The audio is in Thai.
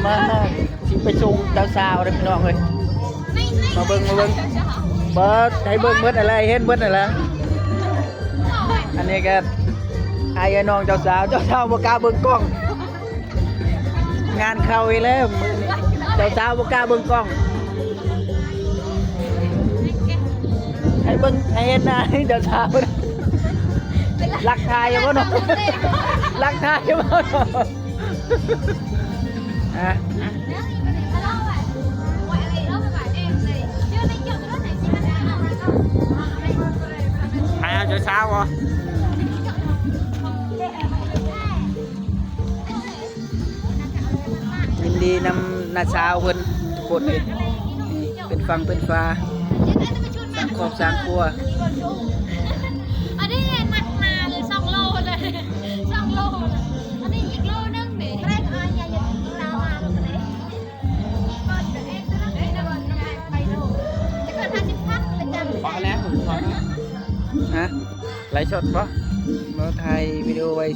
มาสิไปส่งเจ้าสาวเลยพี่น้องเลยมาเบิ่งเบิดให้เบิ่งเบิดอะไรเห็นเบิดอะไรอันนี้ก็ไอ้น้องเจ้าสาวบ่กล้าเบิ่งกล้องงานเข้าอีกแล้วเจ้าสาวบ่กล้าเบิ่งกล้องให้เบิ่งให้เห็นหน้าเจ้าสาวรักทายยังบ่เนาะรักทายยังบ่เนาะฮะใครเอาเจ้าสาวบ่ยินดีนำนาสาวเพิ่นทุกคนเลยเป็นฟังเป็นฟ้าสร้างครอบสร้างครัวอันนี้หนักมาเลย2 โลเลย2 โลอันนี้อีกโลนึงนี่แรกอาญาอย่ากินน้ำมาลงเลยก่อนจะเอ็กซ์นะเอ็กซ์ก่อนไปดูจะเกิด50 พักเลยจังขอแล้วผมขอนะฮะไลฟ์สดปะมาถ่ายวิดีโอไว้